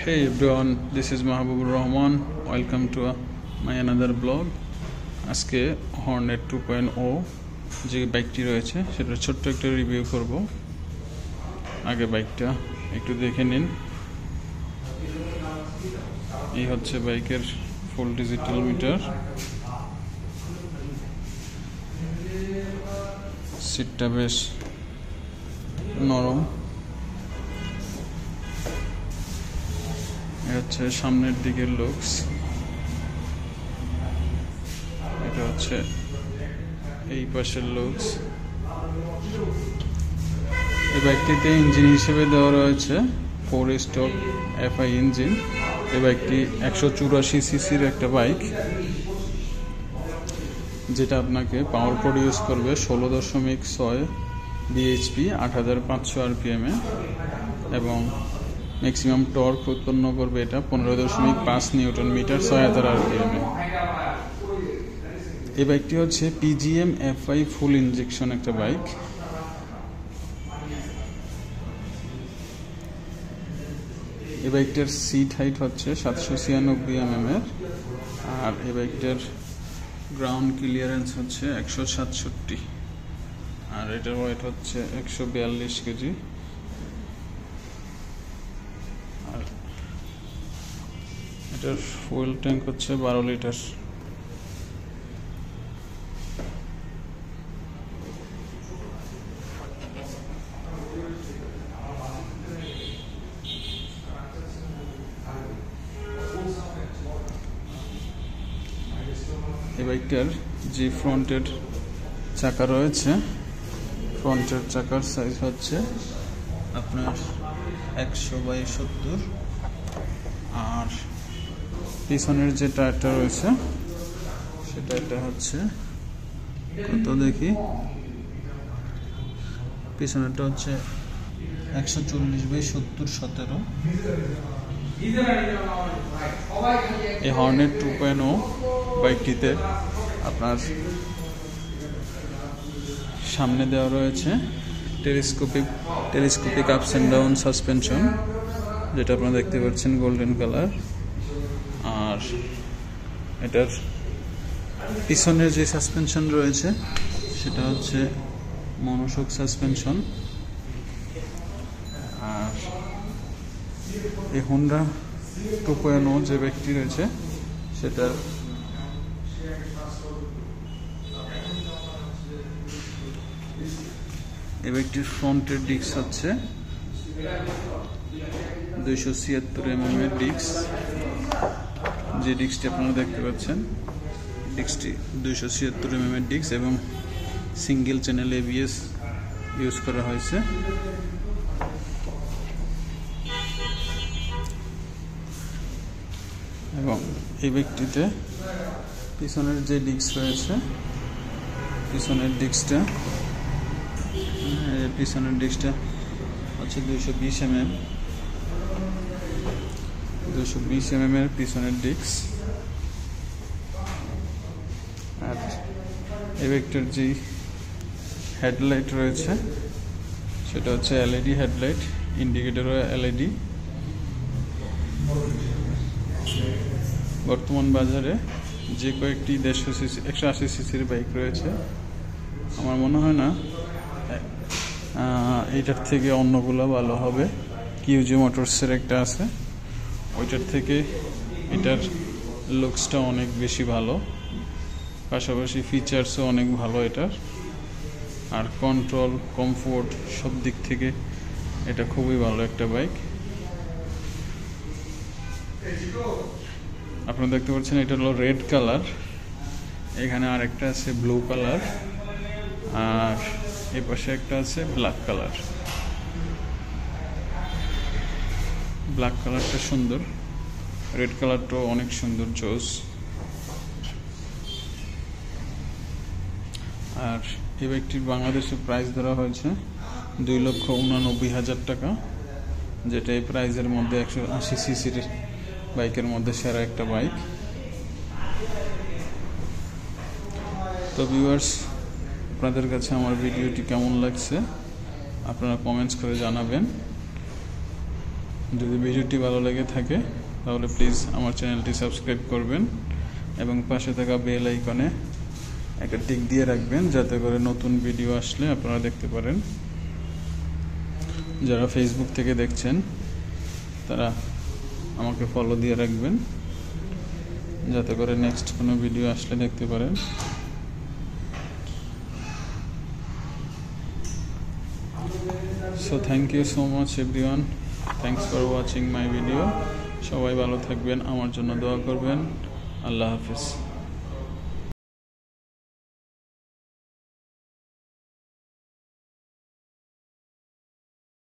Hey everyone, this is Mahabubur Rahman. Welcome to my another blog. আজকে Hornet 2.0 যে বাইকটি রয়েছে সেটা ছোট্ট একটা রিভিউ করব। আগে বাইকটা একটু দেখে নিন। এই হচ্ছে বাইকের ফুল ডিজিটাল মিটার। সিটটা বেশ নরম। হচ্ছে সামনের দিকের লুকস, এটা হচ্ছে এই পাশের লুকস। এই বাইকটিতে ইঞ্জিন হিসেবে দেওয়া রয়েছে 4 স্ট্রোক FI ইঞ্জিন। এই বাইকটি 184 সিসির একটা বাইক, যেটা আপনাকে পাওয়ার প্রডিউস করবে 16.6 bhp 8500 RPM এ, এবং ম্যাক্সিমাম টর্ক উৎপন্ন করবে এটা 15.5 নিউটন মিটার 6000 RPM এ। এই বাইকটি হচ্ছে PGM FI ফুল ইনজেকশন একটা বাইক। এই বাইকটার সিট হাইট হচ্ছে 796 mm এর, আর এই বাইকটার গ্রাউন্ড ক্লিয়ারেন্স হচ্ছে 167, আর এটার ওয়েট হচ্ছে 142 কেজি। এটার ফুয়েল ট্যাঙ্ক হচ্ছে 12 লিটার। এই বাইকটার যে ফ্রন্টের চাকা রয়েছে, ফ্রন্টের চাকার সাইজ হচ্ছে আপনার 100/70, আর পিছনের যে টায়ারটা রয়েছে সেটা হচ্ছে কত দেখি, পিছনেরটা হচ্ছে 140/70 17। এই হর্নেট 2.0 বাইকটিতে আপনার সামনে দেওয়া রয়েছে telescopic ups and down suspension, যেটা আপনারা দেখতে পাচ্ছেন গোল্ডেন কালার। আর এটার পিছনের যে সাসপেনশন রয়েছে সেটা হচ্ছে মনোশক সাসপেনশন। আর এই হোন্ডা 2.0 যে বাইকটি রয়েছে সেটার এই বাইকটির ফ্রন্টের ডিস্ক হচ্ছে 276 mm এর ডিস্ক। যে ডিস্কটি আপনারা দেখতে পাচ্ছেন, ডিস্কটি 276 mm এর ডিস্ক, এবং সিঙ্গেল চ্যানেল ABS ইউজ করা হয়েছে। এবং এই বাইকটিতে পিছনের যে ডিস্ক রয়েছে, পিছনের ডিস্কটা হচ্ছে 220 mm এর পিছনের ডিস্ক। আর এই বাইকটার যে হেডলাইট রয়েছে সেটা হচ্ছে LED হেডলাইট, ইন্ডিকেটরও LED। বর্তমান বাজারে যে কয়েকটি 180 সিসির বাইক রয়েছে, আমার মনে হয় না এইটার থেকে অন্যগুলো ভালো হবে। QG মোটরসের একটা আছে, ওইটার থেকে এটার লুকসটা অনেক বেশি ভালো, পাশাপাশি ফিচার্সও অনেক ভালো এটার। আর কন্ট্রোল, কমফোর্ট সব দিক থেকে এটা খুবই ভালো একটা বাইক। আপনারা দেখতে পাচ্ছেন এটা হলো রেড কালার, এখানে আরেকটা আছে ব্লু কালার, আর এই পাশে একটা আছে ব্ল্যাক কালার। ব্ল্যাক কালারটা সুন্দর, রেড কালারটাও অনেক সুন্দর, চোজ। আর এই বাইকটির বাংলাদেশে প্রাইস ধরা হয়েছে 2,89,000 টাকা, যেটা এই প্রাইজের মধ্যে 180 সিসির বাইকের মধ্যে সেরা একটা বাইক। তো ভিউয়ার্স, আপনাদের কাছে আমার ভিডিওটি কেমন লাগছে আপনারা কমেন্টস করে জানাবেন। যদি ভিডিওটি ভালো লেগে থাকে তাহলে প্লিজ আমার চ্যানেলটি সাবস্ক্রাইব করবেন এবং পাশে থাকা বেল আইকনে একটা টিক দিয়ে রাখবেন, যাতে করে নতুন ভিডিও আসলে আপনারা দেখতে পারেন। যারা ফেসবুক থেকে দেখছেন তারা আমাকে ফলো দিয়ে রাখবেন, যাতে করে নেক্সট কোনো ভিডিও আসলে দেখতে পারেন। So thank you so much everyone, thanks for watching my video. সবাই ভালো থাকবেন, আমার জন্য দোয়া করবেন। আল্লাহ হাফিজ।